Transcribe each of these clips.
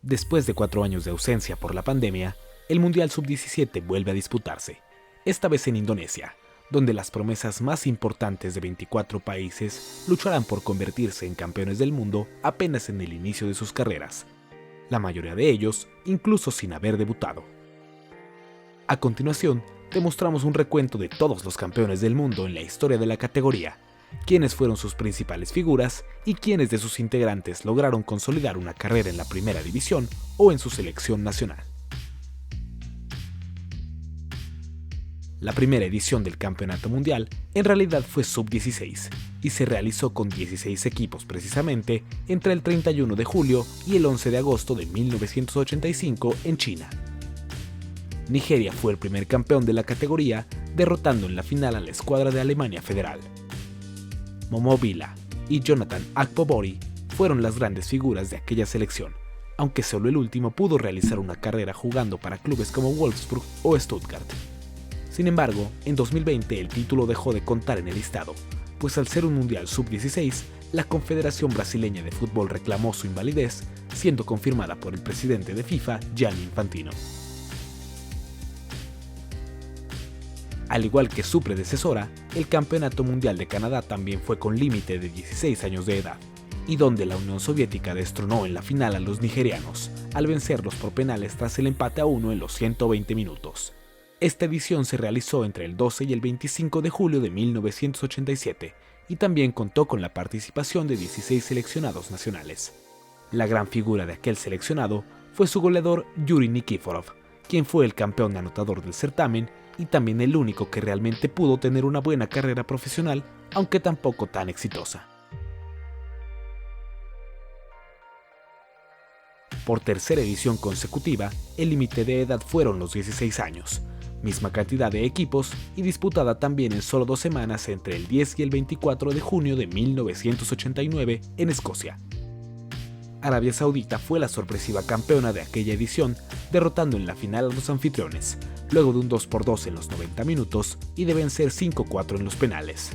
Después de 4 años de ausencia por la pandemia, el Mundial Sub-17 vuelve a disputarse, esta vez en Indonesia, donde las promesas más importantes de 24 países lucharán por convertirse en campeones del mundo apenas en el inicio de sus carreras, la mayoría de ellos incluso sin haber debutado. A continuación, te mostramos un recuento de todos los campeones del mundo en la historia de la categoría, quiénes fueron sus principales figuras y quiénes de sus integrantes lograron consolidar una carrera en la primera división o en su selección nacional. La primera edición del Campeonato Mundial en realidad fue Sub-16 y se realizó con 16 equipos precisamente entre el 31 de julio y el 11 de agosto de 1985 en China. Nigeria fue el primer campeón de la categoría, derrotando en la final a la escuadra de Alemania Federal. Momo Bila y Jonathan Akpobori fueron las grandes figuras de aquella selección, aunque solo el último pudo realizar una carrera jugando para clubes como Wolfsburg o Stuttgart. Sin embargo, en 2020 el título dejó de contar en el listado, pues al ser un Mundial Sub-16, la Confederación Brasileña de Fútbol reclamó su invalidez, siendo confirmada por el presidente de FIFA, Gianni Infantino. Al igual que su predecesora, el Campeonato Mundial de Canadá también fue con límite de 16 años de edad, y donde la Unión Soviética destronó en la final a los nigerianos, al vencerlos por penales tras el empate a 1 en los 120 minutos. Esta edición se realizó entre el 12 y el 25 de julio de 1987, y también contó con la participación de 16 seleccionados nacionales. La gran figura de aquel seleccionado fue su goleador Yuri Nikiforov, quien fue el campeón anotador del certamen y también el único que realmente pudo tener una buena carrera profesional, aunque tampoco tan exitosa. Por tercera edición consecutiva, el límite de edad fueron los 16 años, misma cantidad de equipos y disputada también en solo 2 semanas entre el 10 y el 24 de junio de 1989 en Escocia. Arabia Saudita fue la sorpresiva campeona de aquella edición, derrotando en la final a los anfitriones, luego de un 2-2 en los 90 minutos y de vencer 5-4 en los penales.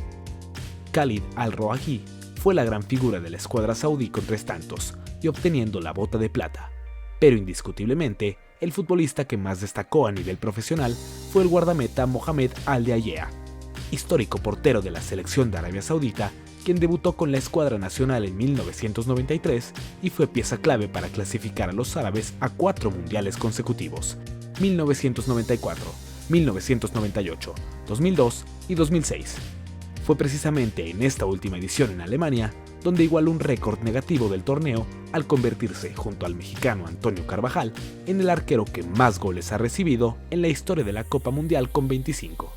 Khalid Al-Roahi fue la gran figura de la escuadra saudí con 3 tantos y obteniendo la bota de plata, pero indiscutiblemente, el futbolista que más destacó a nivel profesional fue el guardameta Mohamed Al-Diayea, histórico portero de la selección de Arabia Saudita, quien debutó con la escuadra nacional en 1993 y fue pieza clave para clasificar a los árabes a 4 mundiales consecutivos: 1994, 1998, 2002 y 2006. Fue precisamente en esta última edición en Alemania donde igualó un récord negativo del torneo al convertirse, junto al mexicano Antonio Carvajal, en el arquero que más goles ha recibido en la historia de la Copa Mundial con 25.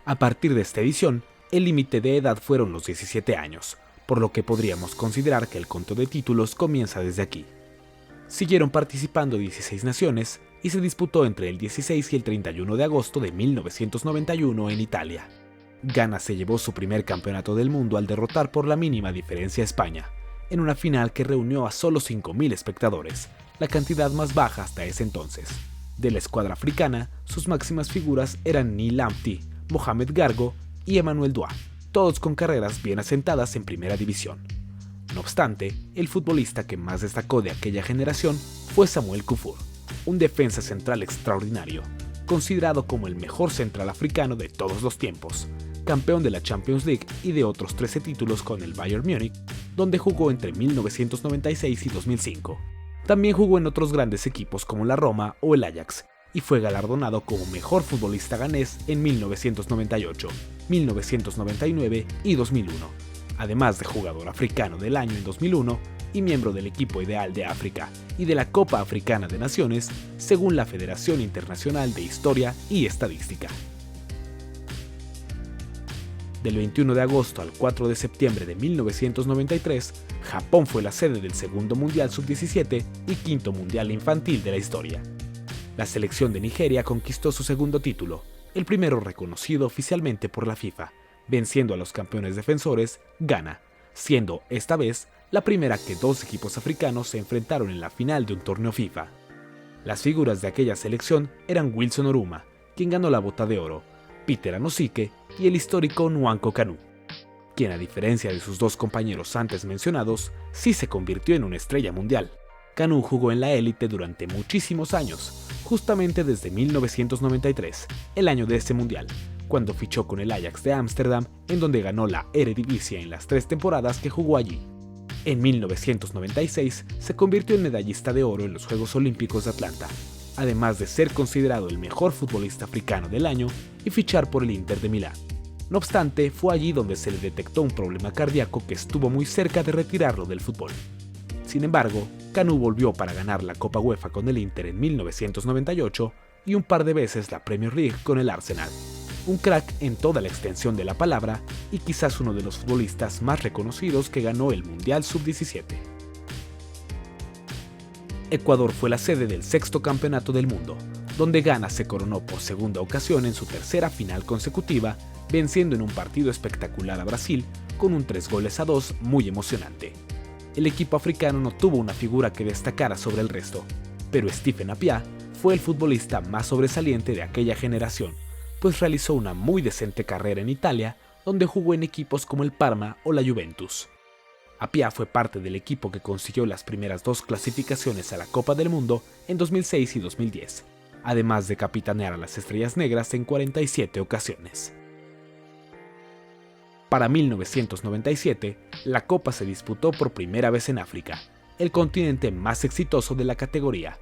A partir de esta edición, el límite de edad fueron los 17 años, por lo que podríamos considerar que el conteo de títulos comienza desde aquí. Siguieron participando 16 naciones y se disputó entre el 16 y el 31 de agosto de 1991 en Italia. Ghana se llevó su primer campeonato del mundo al derrotar por la mínima diferencia a España, en una final que reunió a solo 5.000 espectadores, la cantidad más baja hasta ese entonces. De la escuadra africana, sus máximas figuras eran Neil Lamptey, Mohamed Gargo y Emmanuel Doua, todos con carreras bien asentadas en primera división. No obstante, el futbolista que más destacó de aquella generación fue Samuel Kuffour, un defensa central extraordinario, considerado como el mejor central africano de todos los tiempos, campeón de la Champions League y de otros 13 títulos con el Bayern Múnich, donde jugó entre 1996 y 2005. También jugó en otros grandes equipos como la Roma o el Ajax, y fue galardonado como mejor futbolista ganés en 1998, 1999 y 2001, además de jugador africano del año en 2001 y miembro del equipo ideal de África y de la Copa Africana de Naciones, según la Federación Internacional de Historia y Estadística. Del 21 de agosto al 4 de septiembre de 1993, Japón fue la sede del segundo Mundial Sub-17 y quinto Mundial Infantil de la historia. La selección de Nigeria conquistó su segundo título, el primero reconocido oficialmente por la FIFA, venciendo a los campeones defensores, Ghana, siendo, esta vez, la primera que 2 equipos africanos se enfrentaron en la final de un torneo FIFA. Las figuras de aquella selección eran Wilson Oruma, quien ganó la Bota de Oro, Peter Anosike y el histórico Nwankwo Kanu. quien a diferencia de sus dos compañeros antes mencionados, sí se convirtió en una estrella mundial. Kanú jugó en la élite durante muchísimos años, justamente desde 1993, el año de ese mundial, cuando fichó con el Ajax de Ámsterdam, en donde ganó la Eredivisie en las 3 temporadas que jugó allí. En 1996 se convirtió en medallista de oro en los Juegos Olímpicos de Atlanta, además de ser considerado el mejor futbolista africano del año y fichar por el Inter de Milán. No obstante, fue allí donde se le detectó un problema cardíaco que estuvo muy cerca de retirarlo del fútbol. Sin embargo, Kanú volvió para ganar la Copa UEFA con el Inter en 1998 y un par de veces la Premier League con el Arsenal. Un crack en toda la extensión de la palabra y quizás uno de los futbolistas más reconocidos que ganó el Mundial Sub-17. Ecuador fue la sede del 6º Campeonato del Mundo, donde Ghana se coronó por segunda ocasión en su tercera final consecutiva, venciendo en un partido espectacular a Brasil con un 3-2 muy emocionante. El equipo africano no tuvo una figura que destacara sobre el resto, pero Stephen Appiah fue el futbolista más sobresaliente de aquella generación, pues realizó una muy decente carrera en Italia, donde jugó en equipos como el Parma o la Juventus. Appiah fue parte del equipo que consiguió las primeras 2 clasificaciones a la Copa del Mundo en 2006 y 2010, además de capitanear a las Estrellas Negras en 47 ocasiones. Para 1997, la Copa se disputó por primera vez en África, el continente más exitoso de la categoría.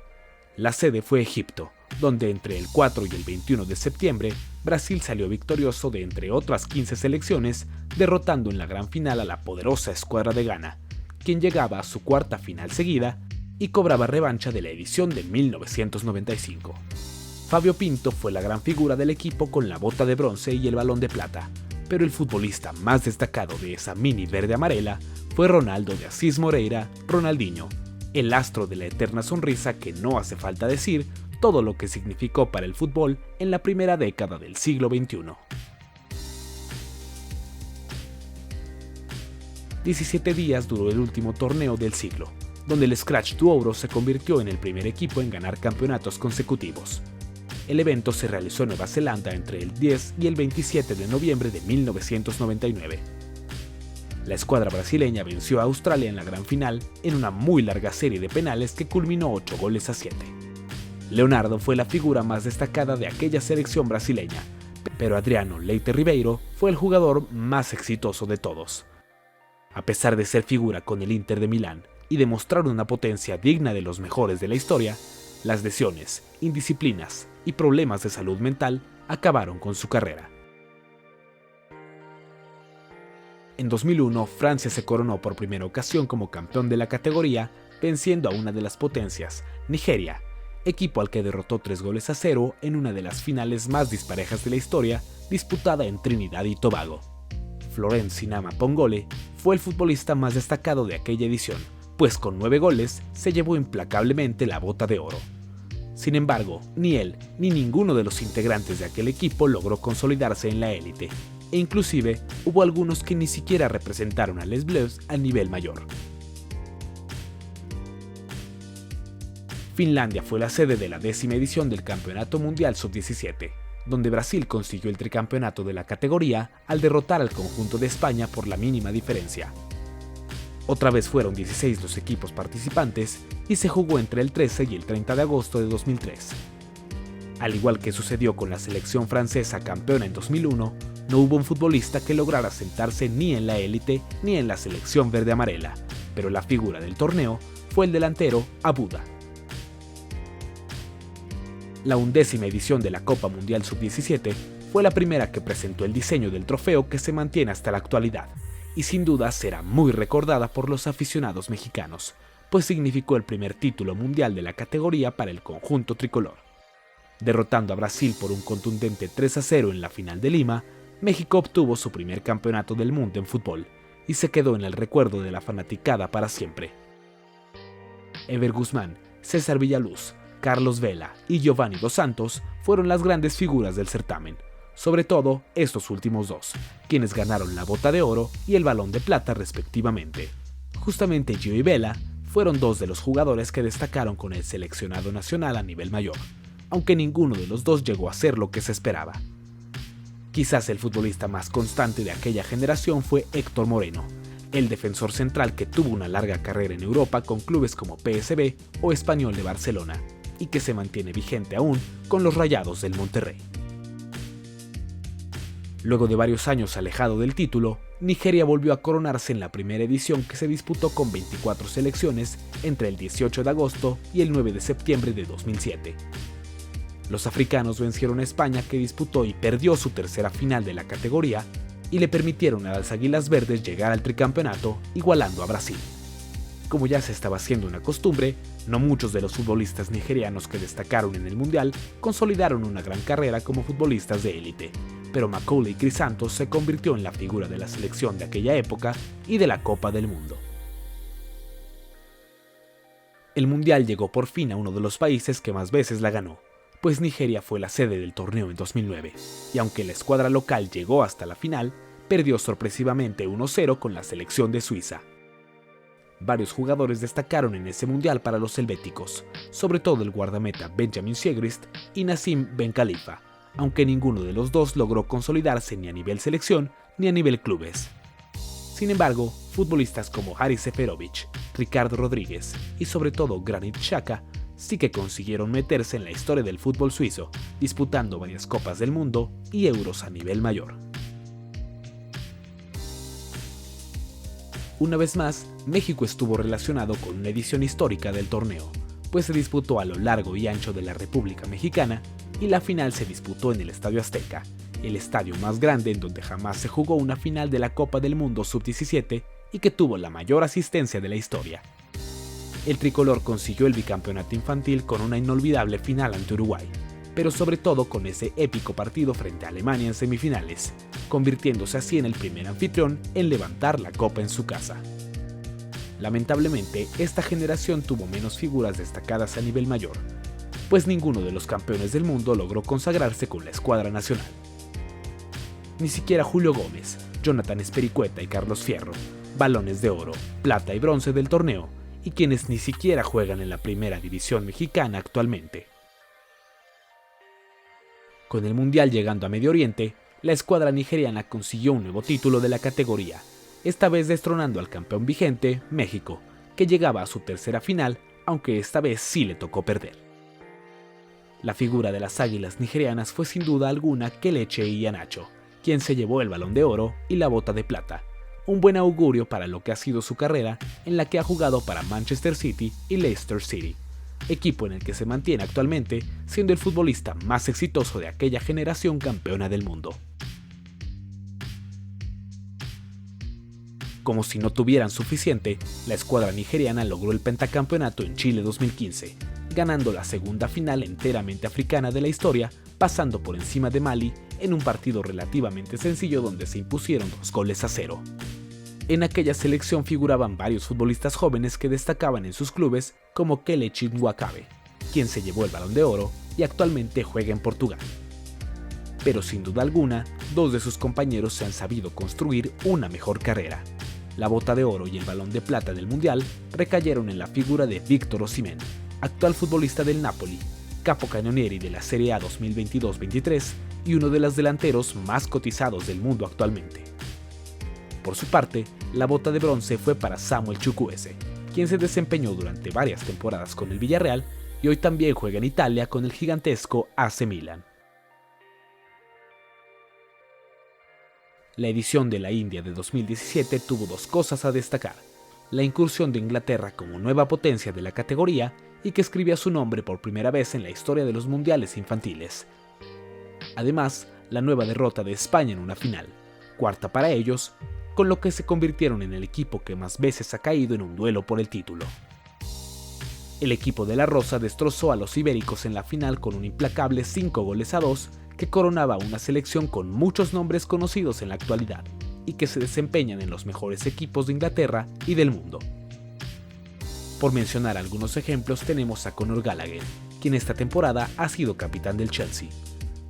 La sede fue Egipto, donde entre el 4 y el 21 de septiembre, Brasil salió victorioso de entre otras 15 selecciones, derrotando en la gran final a la poderosa escuadra de Ghana, quien llegaba a su 4ª final seguida y cobraba revancha de la edición de 1995. Fabio Pinto fue la gran figura del equipo con la bota de bronce y el balón de plata, pero el futbolista más destacado de esa mini verde-amarela fue Ronaldo de Assis Moreira, Ronaldinho, el astro de la eterna sonrisa que no hace falta decir todo lo que significó para el fútbol en la primera década del siglo XXI. 17 días duró el último torneo del siglo, donde el Scratch Douro se convirtió en el primer equipo en ganar campeonatos consecutivos. El evento se realizó en Nueva Zelanda entre el 10 y el 27 de noviembre de 1999. La escuadra brasileña venció a Australia en la gran final en una muy larga serie de penales que culminó 8-7. Leonardo fue la figura más destacada de aquella selección brasileña, pero Adriano Leite Ribeiro fue el jugador más exitoso de todos. A pesar de ser figura con el Inter de Milán y demostrar una potencia digna de los mejores de la historia, las lesiones, indisciplinas y problemas de salud mental acabaron con su carrera. En 2001, Francia se coronó por primera ocasión como campeón de la categoría, venciendo a una de las potencias, Nigeria, equipo al que derrotó 3-0 en una de las finales más disparejas de la historia, disputada en Trinidad y Tobago. Florent Sinama Pongole fue el futbolista más destacado de aquella edición, pues con 9 goles se llevó implacablemente la bota de oro. Sin embargo, ni él ni ninguno de los integrantes de aquel equipo logró consolidarse en la élite, e inclusive hubo algunos que ni siquiera representaron a Les Bleus a nivel mayor. Finlandia fue la sede de la 10ª edición del Campeonato Mundial Sub-17, donde Brasil consiguió el tricampeonato de la categoría al derrotar al conjunto de España por la mínima diferencia. Otra vez fueron 16 los equipos participantes y se jugó entre el 13 y el 30 de agosto de 2003. Al igual que sucedió con la selección francesa campeona en 2001, no hubo un futbolista que lograra sentarse ni en la élite ni en la selección verde-amarela, pero la figura del torneo fue el delantero Abuda. La 11ª edición de la Copa Mundial Sub-17 fue la primera que presentó el diseño del trofeo que se mantiene hasta la actualidad, y sin duda será muy recordada por los aficionados mexicanos, pues significó el primer título mundial de la categoría para el conjunto tricolor. Derrotando a Brasil por un contundente 3-0 en la final de Lima, México obtuvo su primer campeonato del mundo en fútbol y se quedó en el recuerdo de la fanaticada para siempre. Ever Guzmán, César Villaluz, Carlos Vela y Giovanni Dos Santos fueron las grandes figuras del certamen, sobre todo estos últimos dos, quienes ganaron la bota de oro y el balón de plata respectivamente. Justamente Gio y Vela fueron 2 de los jugadores que destacaron con el seleccionado nacional a nivel mayor, aunque ninguno de los dos llegó a ser lo que se esperaba. Quizás el futbolista más constante de aquella generación fue Héctor Moreno, el defensor central que tuvo una larga carrera en Europa con clubes como PSV o Español de Barcelona, y que se mantiene vigente aún con los Rayados del Monterrey. Luego de varios años alejado del título, Nigeria volvió a coronarse en la primera edición, que se disputó con 24 selecciones entre el 18 de agosto y el 9 de septiembre de 2007. Los africanos vencieron a España, que disputó y perdió su tercera final de la categoría, y le permitieron a las Águilas Verdes llegar al tricampeonato, igualando a Brasil. Como ya se estaba haciendo una costumbre, no muchos de los futbolistas nigerianos que destacaron en el Mundial consolidaron una gran carrera como futbolistas de élite, pero Macaulay Crisanto se convirtió en la figura de la selección de aquella época y de la Copa del Mundo. El Mundial llegó por fin a uno de los países que más veces la ganó, pues Nigeria fue la sede del torneo en 2009, y aunque la escuadra local llegó hasta la final, perdió sorpresivamente 1-0 con la selección de Suiza. Varios jugadores destacaron en ese mundial para los helvéticos, sobre todo el guardameta Benjamin Siegrist y Nassim Ben Khalifa, aunque ninguno de los dos logró consolidarse ni a nivel selección ni a nivel clubes. Sin embargo, futbolistas como Haris Seferovic, Ricardo Rodríguez y sobre todo Granit Xhaka sí que consiguieron meterse en la historia del fútbol suizo, disputando varias Copas del Mundo y Euros a nivel mayor. Una vez más, México estuvo relacionado con una edición histórica del torneo, pues se disputó a lo largo y ancho de la República Mexicana y la final se disputó en el Estadio Azteca, el estadio más grande en donde jamás se jugó una final de la Copa del Mundo Sub-17 y que tuvo la mayor asistencia de la historia. El tricolor consiguió el bicampeonato infantil con una inolvidable final ante Uruguay, pero sobre todo con ese épico partido frente a Alemania en semifinales, convirtiéndose así en el primer anfitrión en levantar la copa en su casa. Lamentablemente, esta generación tuvo menos figuras destacadas a nivel mayor, pues ninguno de los campeones del mundo logró consagrarse con la escuadra nacional. Ni siquiera Julio Gómez, Jonathan Espericueta y Carlos Fierro, balones de oro, plata y bronce del torneo, y quienes ni siquiera juegan en la primera división mexicana actualmente. Con el Mundial llegando a Medio Oriente, la escuadra nigeriana consiguió un nuevo título de la categoría, esta vez destronando al campeón vigente, México, que llegaba a su tercera final, aunque esta vez sí le tocó perder. La figura de las águilas nigerianas fue sin duda alguna Kelechi Iheanacho, quien se llevó el Balón de Oro y la Bota de Plata, un buen augurio para lo que ha sido su carrera, en la que ha jugado para Manchester City y Leicester City, equipo en el que se mantiene actualmente, siendo el futbolista más exitoso de aquella generación campeona del mundo. Como si no tuvieran suficiente, la escuadra nigeriana logró el pentacampeonato en Chile 2015, ganando la segunda final enteramente africana de la historia, pasando por encima de Mali en un partido relativamente sencillo donde se impusieron 2-0. En aquella selección figuraban varios futbolistas jóvenes que destacaban en sus clubes, como Kelechi Nwakabe, quien se llevó el Balón de Oro y actualmente juega en Portugal. Pero sin duda alguna, dos de sus compañeros se han sabido construir una mejor carrera. La Bota de Oro y el Balón de Plata del Mundial recayeron en la figura de Víctor Osimhen, actual futbolista del Napoli, capocannonieri de la Serie A 2022-23 y uno de los delanteros más cotizados del mundo actualmente. Por su parte, la Bota de Bronce fue para Samuel Chukwueze, quien se desempeñó durante varias temporadas con el Villarreal y hoy también juega en Italia con el gigantesco AC Milan. La edición de la India de 2017 tuvo dos cosas a destacar: la incursión de Inglaterra como nueva potencia de la categoría y que escribía su nombre por primera vez en la historia de los mundiales infantiles. Además, la nueva derrota de España en una final, cuarta para ellos, con lo que se convirtieron en el equipo que más veces ha caído en un duelo por el título. El equipo de la Rosa destrozó a los ibéricos en la final con un implacable 5-2 que coronaba una selección con muchos nombres conocidos en la actualidad y que se desempeñan en los mejores equipos de Inglaterra y del mundo. Por mencionar algunos ejemplos tenemos a Conor Gallagher, quien esta temporada ha sido capitán del Chelsea,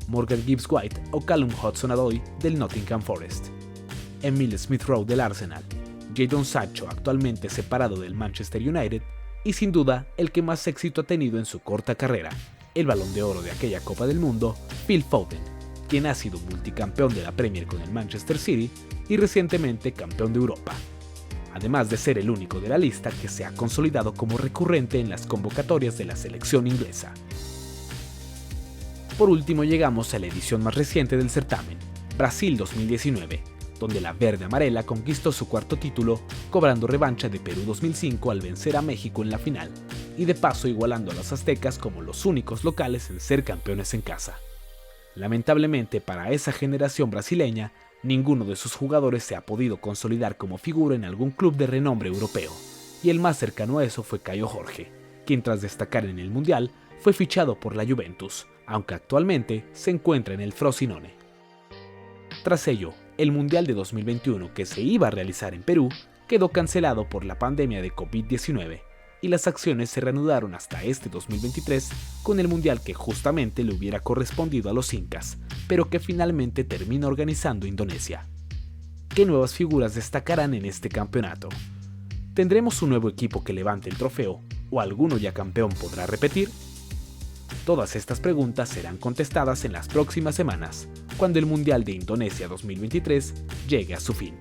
Morgan Gibbs-White o Callum Hudson-Odoi del Nottingham Forest, Emile Smith-Rowe del Arsenal, Jadon Sancho actualmente separado del Manchester United y sin duda el que más éxito ha tenido en su corta carrera, el Balón de Oro de aquella Copa del Mundo, Phil Foden, quien ha sido multicampeón de la Premier con el Manchester City y recientemente campeón de Europa, además de ser el único de la lista que se ha consolidado como recurrente en las convocatorias de la selección inglesa. Por último llegamos a la edición más reciente del certamen, Brasil 2019, donde la verde-amarela conquistó su cuarto título, cobrando revancha de Perú 2005 al vencer a México en la final, y de paso igualando a los aztecas como los únicos locales en ser campeones en casa. Lamentablemente para esa generación brasileña, ninguno de sus jugadores se ha podido consolidar como figura en algún club de renombre europeo, y el más cercano a eso fue Caio Jorge, quien tras destacar en el Mundial fue fichado por la Juventus, aunque actualmente se encuentra en el Frosinone. Tras ello, el Mundial de 2021 que se iba a realizar en Perú quedó cancelado por la pandemia de COVID-19 y las acciones se reanudaron hasta este 2023 con el Mundial que justamente le hubiera correspondido a los incas, pero que finalmente termina organizando Indonesia. ¿Qué nuevas figuras destacarán en este campeonato? ¿Tendremos un nuevo equipo que levante el trofeo o alguno ya campeón podrá repetir? Todas estas preguntas serán contestadas en las próximas semanas, cuando el Mundial de Indonesia 2023 llegue a su fin.